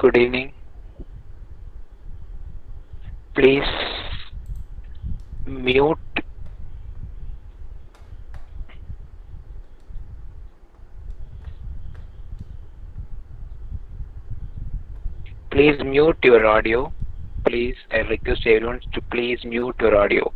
Good evening. Please mute. Please mute your audio. Please, I request everyone to please mute your audio.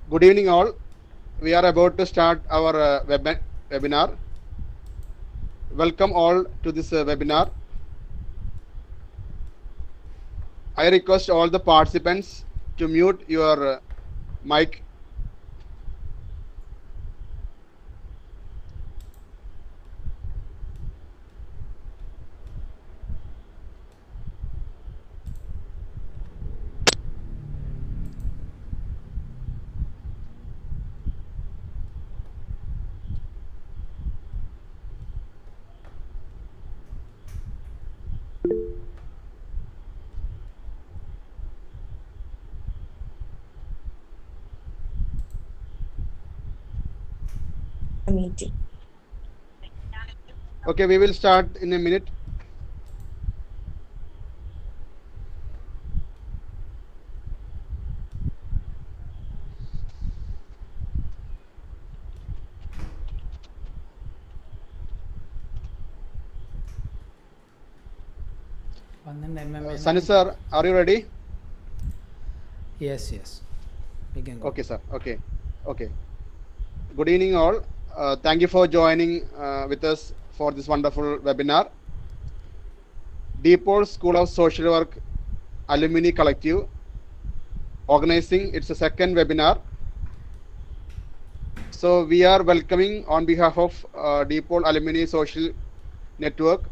Good evening, all. We are about to start our webinar. Welcome all to this webinar. I request all the participants to mute your mic. Meeting. Okay, we will start in a minute. Sanu sir, are you ready? Yes. We can go. Okay, sir. Okay. Good evening, all. Thank you for joining with us for this wonderful webinar. DePaul School of Social Work Alumni Collective organizing its second webinar. So we are welcoming on behalf of DePaul Alumni Social Network.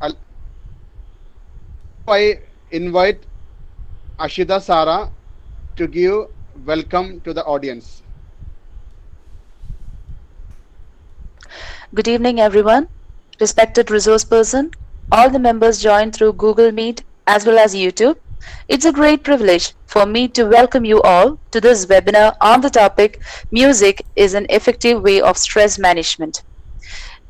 I invite Ashida Sara to give welcome to the audience. Good evening, everyone. Respected resource person, all the members joined through Google Meet as well as YouTube. It's a great privilege for me to welcome you all to this webinar on the topic Music is an effective way of stress management.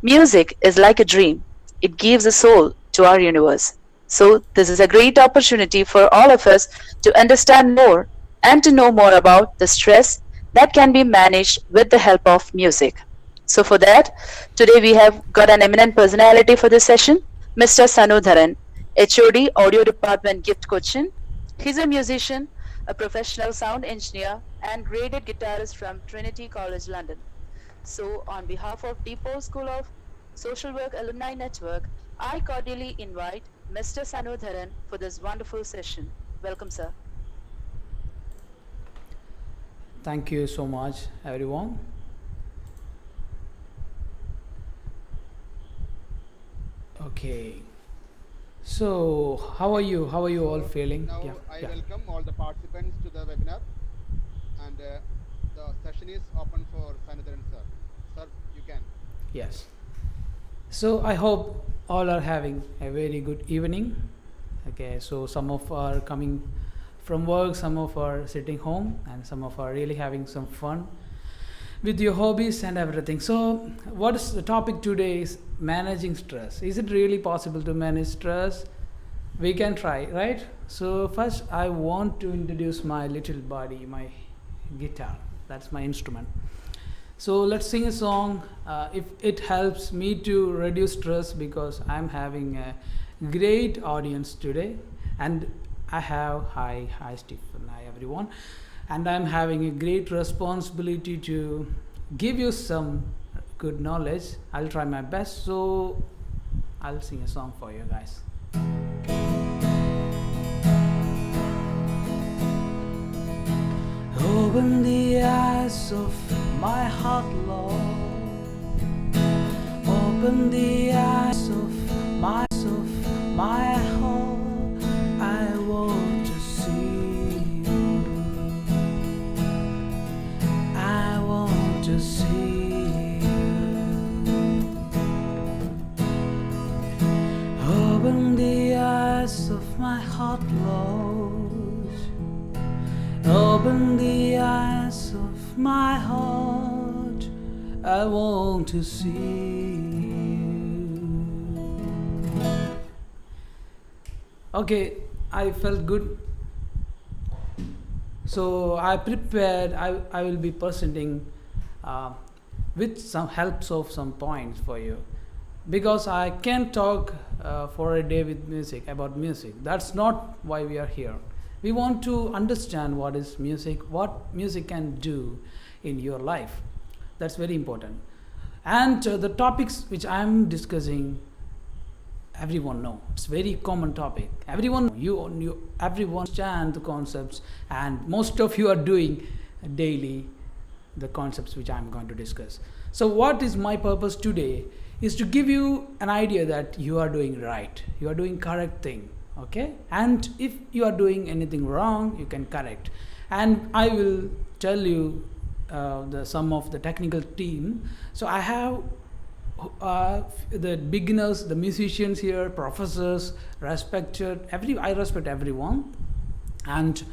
Music is like a dream, it gives a soul to our universe. So, this is a great opportunity for all of us to understand more and to know more about the stress that can be managed with the help of music. So, for that, today we have got an eminent personality for this session, Mr. Sanu Dharan, HOD Audio Department Gift Cochin. He's a musician, a professional sound engineer, and graded guitarist from Trinity College, London. So, on behalf of Depot School of Social Work Alumni Network, I cordially invite Mr. Sanu Dharan for this wonderful session. Welcome, sir. Thank you so much, everyone. Okay. So, how are you? How are you all feeling? Now I welcome all the participants to the webinar, and the session is open for Sanitharan sir. Sir, you can. Yes. So I hope all are having a very good evening. Okay, so some of are coming from work, some of are sitting home, and some of are really having some fun with your hobbies and everything. So what is the topic today is managing stress. Is it really possible to manage stress? We can try, right? So first I want to introduce my little body, my guitar. That's my instrument. So let's sing a song. If it helps me to reduce stress, because I'm having a great audience today, and I have hi Stephen, hi everyone, and I'm having a great responsibility to give you some good knowledge. I'll try my best. So I'll sing a song for you guys. Open the eyes of my heart, Lord. Open the eyes of my heart. I want to see you. I want to see you. Open the eyes of my heart, Lord. Open the eyes of my heart. I want to see you. Okay, I felt good. So I prepared. I will be presenting with some helps of some points for you, because I can't talk for a day with music about music. That's not why we are here. We want to understand what is music, what music can do in your life. That's very important. And the topics which I'm discussing, everyone know. It's very common topic. Everyone understand the concepts, and most of you are doing daily the concepts which I'm going to discuss. So what is my purpose today is to give you an idea that you are doing right. You are doing correct thing. Okay, and if you are doing anything wrong, you can correct, and I will tell you some of the technical team. So I have the beginners, the musicians here, professors, I respect everyone, and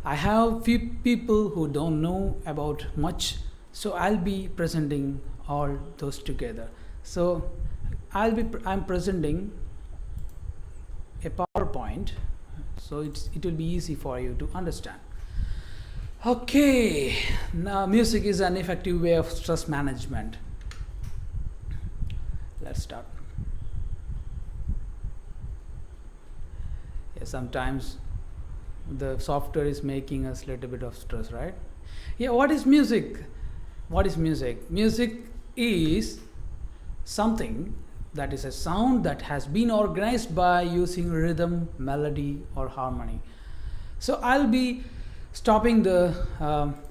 I have few people who don't know about much, so I'll be presenting all those together. So I'm presenting a PowerPoint, so it will be easy for you to understand. Okay, now music is an effective way of stress management. Let's start. Yeah, sometimes the software is making us a little bit of stress, right? Yeah, what is music? What is music? Music is something that is a sound that has been organized by using rhythm, melody, or harmony. So I'll be stopping the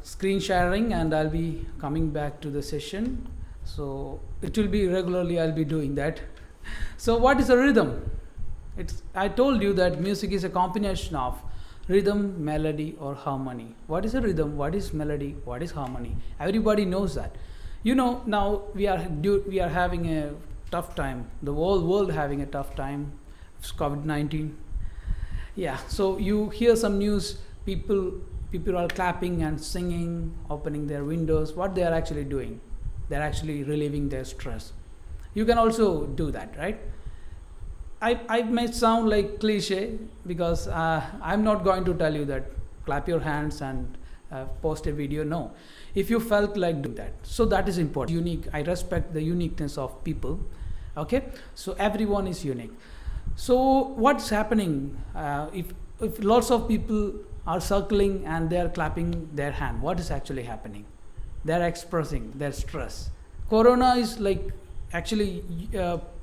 screen sharing, and I'll be coming back to the session. So it will be regularly, I'll be doing that. So what is a rhythm? I told you that music is a combination of rhythm, melody, or harmony. What is a rhythm? What is melody? What is harmony? Everybody knows that. Now we are having a tough time. The whole world having a tough time. It's COVID-19. Yeah. So you hear some news. People are clapping and singing, opening their windows. What they are actually doing? They're actually relieving their stress. You can also do that, right? I may sound like cliche because I'm not going to tell you that clap your hands and post a video. No, if you felt like doing that, so that is important. Unique. I respect the uniqueness of people. Okay, so everyone is unique. So what's happening if lots of people are circling and they are clapping their hand? What is actually happening? They are expressing their stress. Corona is like actually.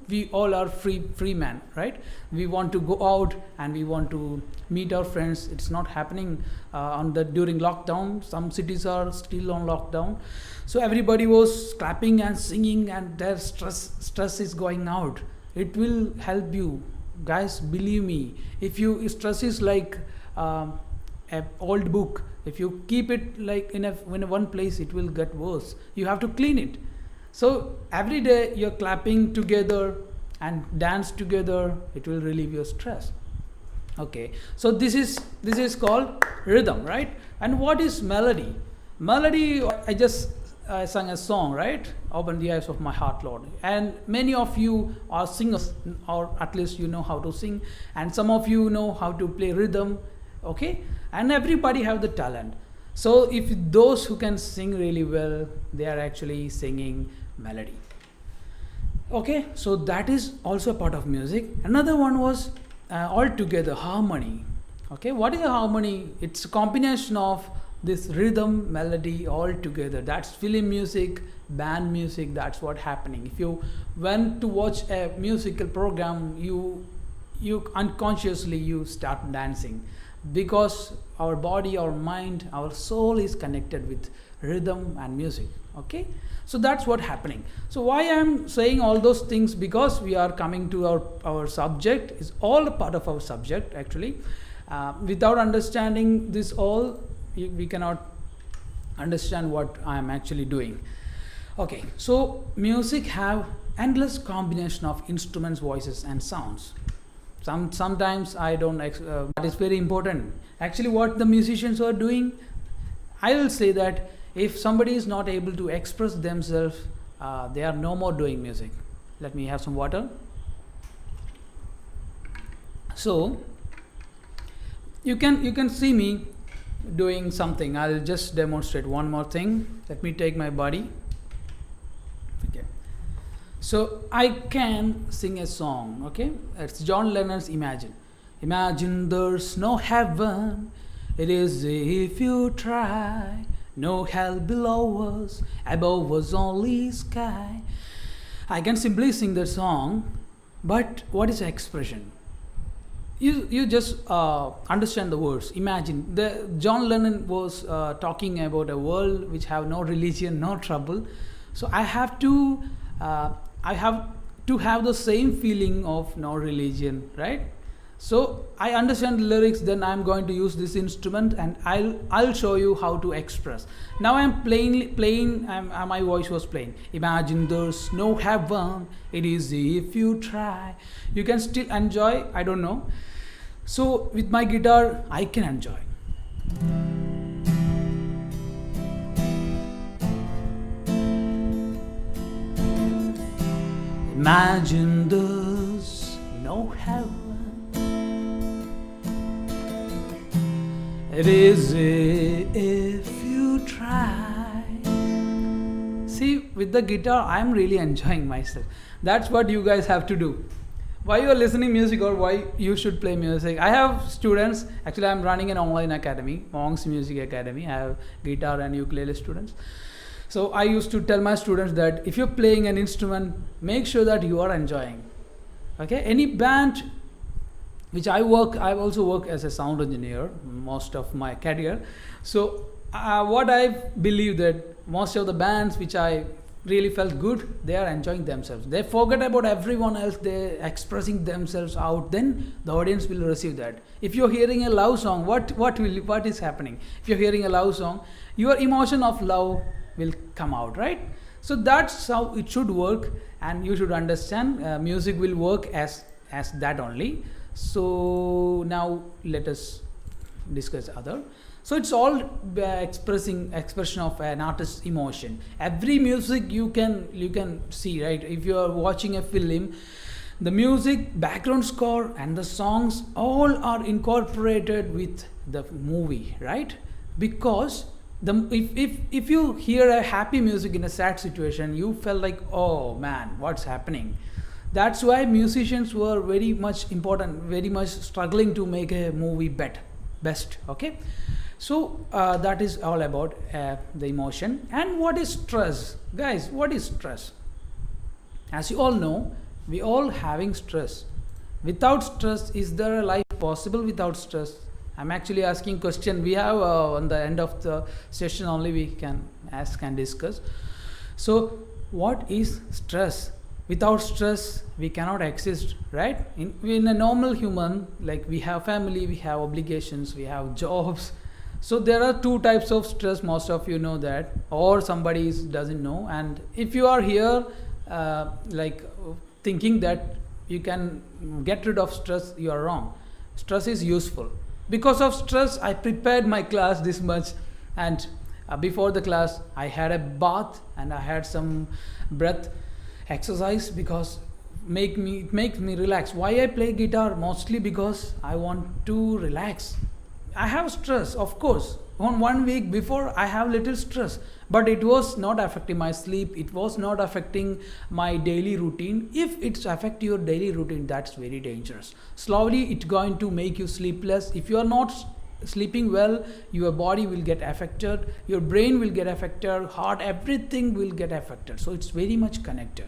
We all are free man, right? We want to go out and we want to meet our friends. It's not happening during lockdown. Some cities are still on lockdown, so everybody was clapping and singing and their stress is going out. It will help you guys, believe me. If you stress is like an old book, if you keep it like in one place, it will get worse. You have to clean it. So every day you're clapping together and dance together, it will relieve your stress. Okay, so this is called rhythm, right? And what is melody? Melody, I just sang a song, right? Open the eyes of my heart, Lord. And many of you are singers, or at least you know how to sing, and some of you know how to play rhythm. Okay, and everybody have the talent. So if those who can sing really well, they are actually singing melody. Okay, so that is also a part of music. Another one was altogether harmony. Okay, what is a harmony? It's a combination of this rhythm, melody all together. That's film music, band music. That's what happening. If you went to watch a musical program, you unconsciously you start dancing, because our body, our mind, our soul is connected with rhythm and music. Okay, so that's what happening. So why I'm saying all those things, because we are coming to our subject. Is all a part of our subject actually. Without understanding this all, we cannot understand what I am actually doing. Okay, so music have endless combination of instruments, voices and sounds. Sometimes I don't that is very important. Actually what the musicians are doing, I will say that if somebody is not able to express themselves, they are no more doing music. Let me have some water. So you can see me doing something. I'll just demonstrate one more thing. Let me take my body. Okay, so I can sing a song. Okay, it's John Lennon's Imagine there's no heaven, it is if you try. No hell below us, above us only sky. I can simply sing the song, but what is the expression? You just understand the words. Imagine. John Lennon was talking about a world which have no religion, no trouble. So I have to have the same feeling of no religion, right? So I understand the lyrics, then I'm going to use this instrument and I'll show you how to express. Now I'm playing, my voice was playing. Imagine there's no heaven, it is if you try. You can still enjoy, I don't know. So with my guitar, I can enjoy. Imagine there's no heaven, it is if you try. See, with the guitar, I'm really enjoying myself. That's what you guys have to do. Why you are listening music or why you should play music? I have students. Actually, I'm running an online academy, Monks Music Academy. I have guitar and ukulele students. So I used to tell my students that if you're playing an instrument, make sure that you are enjoying. Okay, any band which I also work as a sound engineer most of my career. So what I believe that most of the bands which I really felt good, they are enjoying themselves. They forget about everyone else, they're expressing themselves out, then the audience will receive that. If you're hearing a love song, what is happening? If you're hearing a love song, your emotion of love will come out, right? So that's how it should work, and you should understand music will work as that only. So now let us discuss other. So it's all expression of an artist's emotion. Every music you can see, right? If you are watching a film, the music, background score, and the songs all are incorporated with the movie, right? Because if you hear a happy music in a sad situation, you felt like, oh man, what's happening? That's why musicians were very much important, very much struggling to make a movie best. Okay. So that is all about the emotion. And what is stress? Guys, what is stress? As you all know, we all having stress. Without stress, is there a life possible without stress? I'm actually asking question. We have on the end of the session only we can ask and discuss. So what is stress? Without stress, we cannot exist, right? In a normal human, like we have family, we have obligations, we have jobs. So there are two types of stress. Most of you know that, or somebody doesn't know. And if you are here, like thinking that you can get rid of stress, you are wrong. Stress is useful. Because of stress, I prepared my class this much, and before the class, I had a bath and I had some breath exercise because it makes me relax. Why I play guitar? Mostly because I want to relax. I have stress, of course. On 1 week before, I have little stress, but it was not affecting my sleep. It was not affecting my daily routine. If it's affect your daily routine, that's very dangerous. Slowly, it's going to make you sleepless. If you are not sleeping well, your body will get affected, your brain will get affected, heart, everything will get affected. So it's very much connected.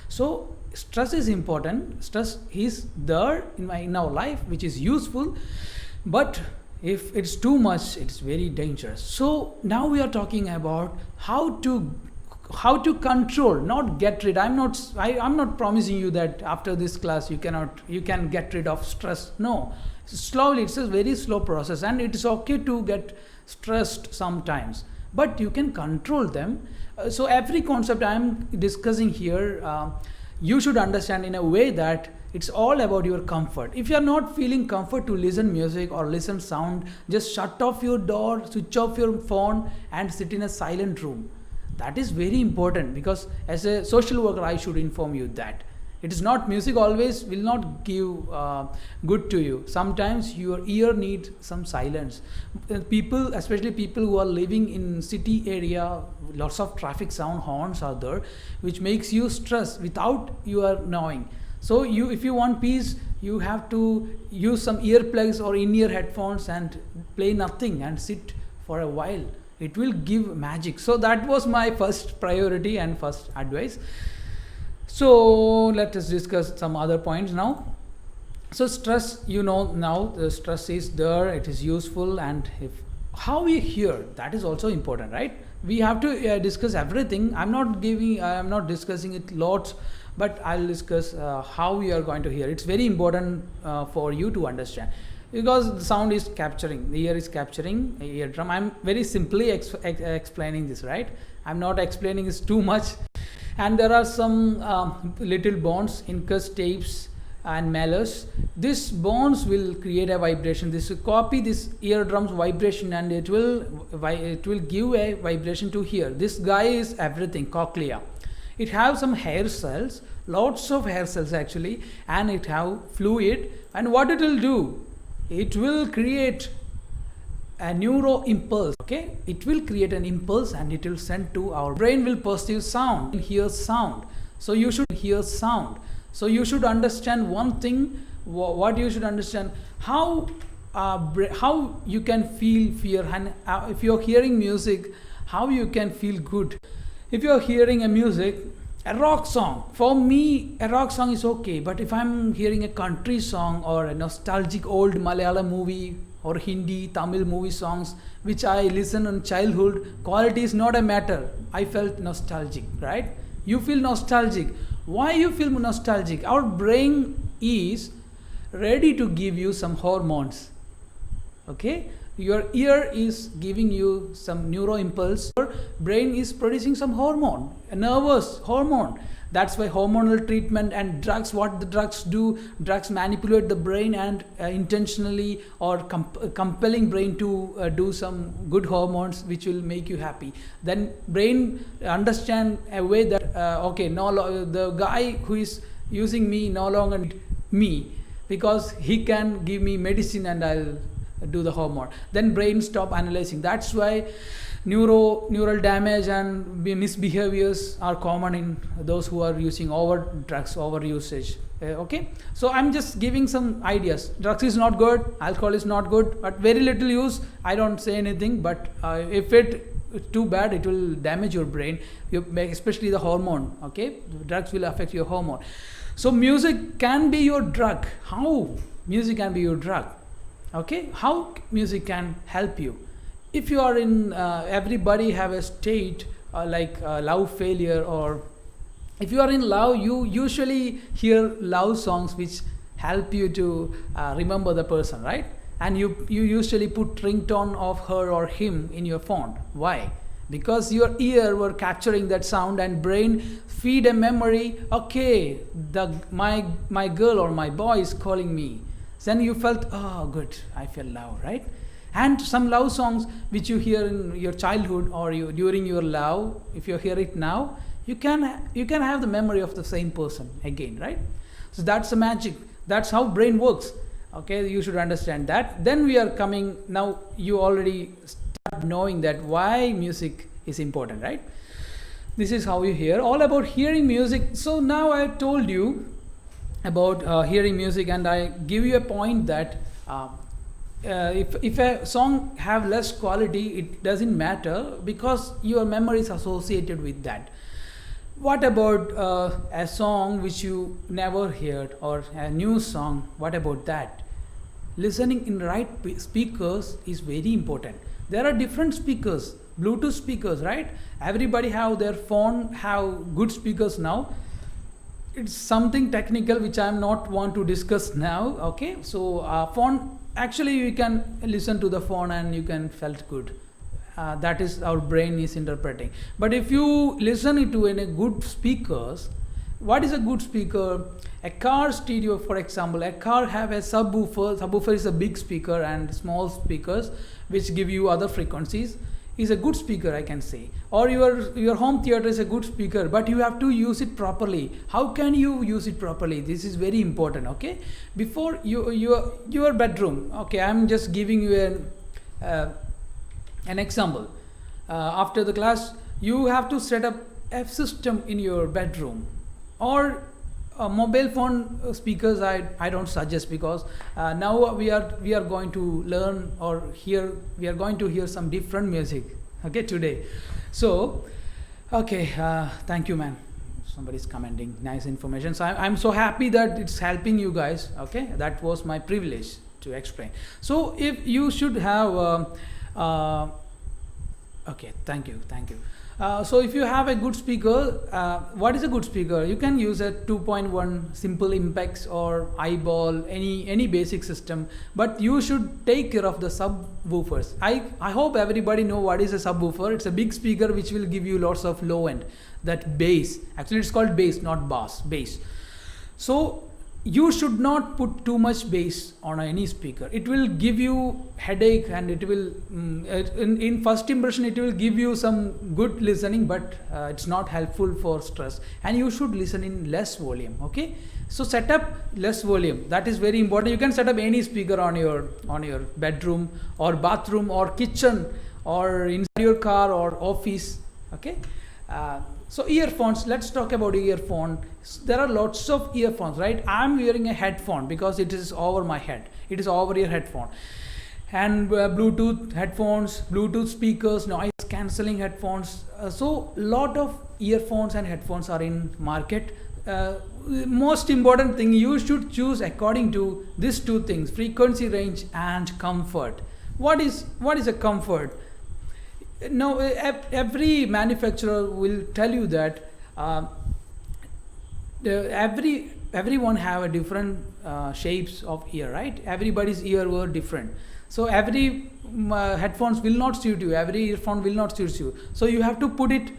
So stress is important. Stress is there in our life, which is useful, but if it's too much, it's very dangerous. So now we are talking about how to control, not get rid. I'm not promising you that after this class you can get rid of stress. No, slowly, it's a very slow process, and it is okay to get stressed sometimes, but you can control them. So every concept I'm discussing here, you should understand in a way that it's all about your comfort. If you are not feeling comfort to listen music or listen sound, just shut off your door, switch off your phone, and sit in a silent room. That is very important, because as a social worker, I should inform you that it is not, music always will not give good to you. Sometimes your ear needs some silence. People, especially people who are living in city area, lots of traffic sound, horns are there, which makes you stress without you are knowing. So if you want peace, you have to use some earplugs or in-ear headphones and play nothing and sit for a while. It will give magic. So that was my first priority and first advice. So let us discuss some other points now. So stress, now the stress is there, it is useful, and how we hear, that is also important, right? We have to discuss everything. I am not discussing it lots, but I'll discuss how we are going to hear. It's very important for you to understand, because the sound is capturing, the ear is capturing a eardrum. I'm very simply explaining this, right? I'm not explaining this too much. And there are some little bones, incus, tapes, and malus. These bones will create a vibration. This will copy this eardrum's vibration, and it will give a vibration to here. This guy is everything, cochlea. It have some hair cells, lots of hair cells actually, and it have fluid. And what it will do? It will create a neuro impulse. Okay, it will create an impulse, and it will send to our brain. Will perceive sound, hear sound. So you should hear sound. So you should understand one thing. What you should understand, how you can feel fear, and if you're hearing music, how you can feel good. If you're hearing a rock song, for me a rock song is okay, but if I'm hearing a country song or a nostalgic old Malayalam movie or Hindi, Tamil movie songs which I listen in childhood, quality is not a matter. I felt nostalgic, right? you feel nostalgic. Why you feel nostalgic? Our brain is ready to give you some hormones. Okay, your ear is giving you some neuro impulse, your brain is producing some hormone, a nervous hormone. That's why hormonal treatment and drugs, what the drugs do, drugs manipulate the brain and intentionally or compelling brain to do some good hormones which will make you happy. Then brain understand a way that okay, the guy who is using me no longer need me, because he can give me medicine and I'll do the hormone. Then brain stop analyzing. That's why neural damage and misbehaviors are common in those who are using over usage. Okay, so I'm just giving some ideas. Drugs is not good, alcohol is not good, but very little use, I don't say anything. But if it's too bad, it will damage your brain, especially the hormone. Okay, drugs will affect your hormone. So music can be your drug. How music can be your drug? Okay, how music can help you? If you are in everybody have a state like love failure, or if you are in love, you usually hear love songs which help you to remember the person, right? And you usually put ringtone of her or him in your phone. Why? Because your ear were capturing that sound and brain feed a memory. Okay, my girl or my boy is calling me. Then you felt, oh good, I feel love, right? And some love songs which you hear in your childhood or during your love, if you hear it now, you can have the memory of the same person again, right? So that's the magic. That's how brain works. Okay, you should understand that. Then we are coming, now you already start knowing that why music is important, right? This is how you hear, all about hearing music. So now I told you about hearing music, and I give you a point that if a song have less quality, it doesn't matter because your memory is associated with that. What about a song which you never heard, or a new song? What about that? Listening in right speakers is very important. There are different speakers, Bluetooth speakers, right? Everybody have their phone have good speakers now. It's something technical which I am not want to discuss now. Okay, so phone, actually you can listen to the phone and you can felt good. That is our brain is interpreting. But if you listen it to a good speakers, what is a good speaker? A car stereo, for example, a car have a subwoofer. Subwoofer is a big speaker, and small speakers which give you other frequencies is a good speaker, I can say. Or your home theater is a good speaker, but you have to use it properly. How can you use it properly? This is very important. Okay, before your bedroom. Okay, I'm just giving you an example. After the class, you have to set up a system in your bedroom, or mobile phone speakers. I don't suggest, because now we are going to learn or hear. We are going to hear some different music. Okay, today. So, okay, thank you, man. Somebody's commenting nice information. So I'm so happy that it's helping you guys. Okay, that was my privilege to explain. So if you should have okay, thank you. So if you have a good speaker, what is a good speaker? You can use a 2.1 simple Impex or eyeball, any basic system, but you should take care of the subwoofers. I hope everybody know what is a subwoofer. It's a big speaker which will give you lots of low end, that bass. Actually it's called bass, not bass. So you should not put too much bass on any speaker. It will give you headache, and it will in first impression it will give you some good listening, but it's not helpful for stress. And you should listen in less volume. Okay, so set up less volume. That is very important. You can set up any speaker on your bedroom or bathroom or kitchen or inside your car or office. Okay. So earphones, let's talk about earphone. There are lots of earphones, right? I'm wearing a headphone because it is over my head. It is over ear headphone. And Bluetooth headphones, Bluetooth speakers, noise cancelling headphones. So lot of earphones and headphones are in market. Most important thing, you should choose according to these two things: frequency range and comfort. What is a comfort? No, every manufacturer will tell you that um, everyone have a different shapes of ear, right? Everybody's ear were different, so every headphones will not suit you, every earphone will not suit you, so you have to put it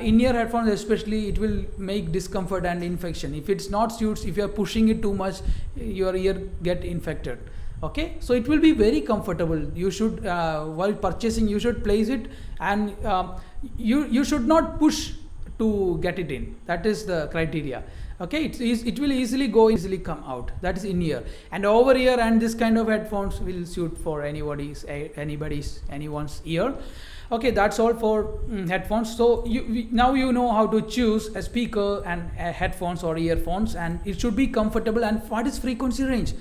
in your headphones especially. It will make discomfort and infection if it's not suits. If you are pushing it too much, your ear get infected. Okay, so it will be very comfortable. You should while purchasing, you should place it, and you should not push to get it in. That is the criteria. Okay, it will easily go, easily come out. That is in ear and over ear, and this kind of headphones will suit for anyone's ear. Okay, that's all for headphones. So now you know how to choose a speaker and headphones or earphones, and it should be comfortable. And what is frequency range?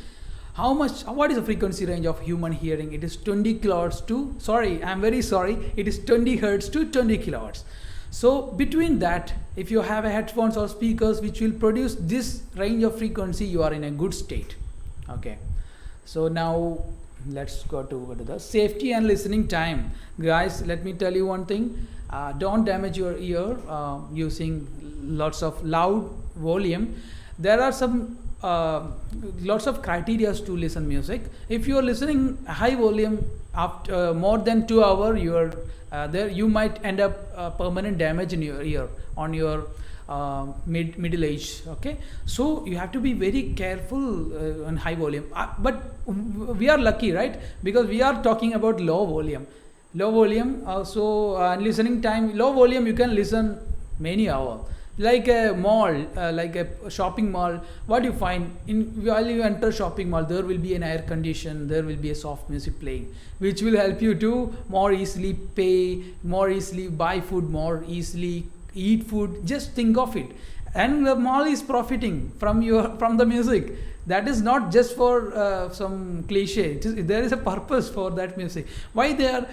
What is the frequency range of human hearing? It is 20 kilohertz to, I'm very sorry, it is 20 hertz to 20 kilohertz. So between that, if you have a headphones or speakers which will produce this range of frequency, you are in a good state. Okay, so now let's go to the safety and listening time. Guys, let me tell you one thing. Don't damage your ear using lots of loud volume. There are some lots of criteria to listen music. If you are listening high volume after more than 2 hours, you might end up permanent damage in your ear on your middle age. Okay, so you have to be very careful on high volume. But we are lucky, right? Because we are talking about low volume. Listening time, low volume, you can listen many hours. Like a mall, like a shopping mall, what you find while you enter shopping mall, there will be an air condition, there will be a soft music playing, which will help you to more easily pay, more easily buy food, more easily eat food. Just think of it. And the mall is profiting from the music. That is not just for some cliche. There is a purpose for that music. Why they are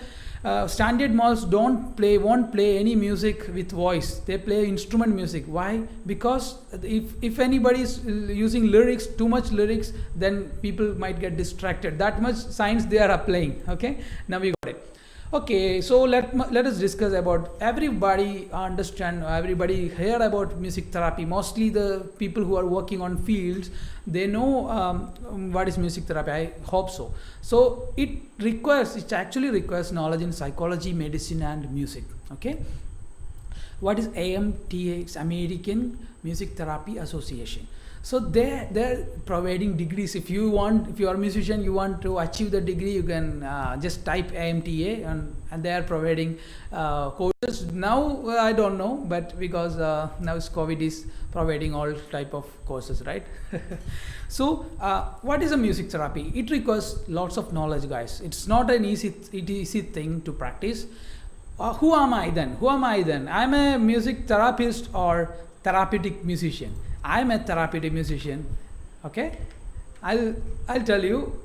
standard malls won't play any music with voice. They play instrument music. Why? Because if anybody is using lyrics, too much lyrics, then people might get distracted. That much science they are applying. Okay, now we got it. Okay, so let us discuss about, everybody hear about music therapy. Mostly the people who are working on fields, they know what is music therapy. I hope so. So it actually requires knowledge in psychology, medicine and music. Okay, what is AMTA? It's American Music Therapy Association. So they're providing degrees. If you are a musician, you want to achieve the degree, you can just type AMTA, and they are providing courses. Now I don't know, but because now COVID is providing all type of courses, right? So what is a music therapy? It requires lots of knowledge, guys. It's not an easy thing to practice. Who am I then? I'm a music therapist or therapeutic musician. I'm a therapeutic musician. Okay, I'll tell you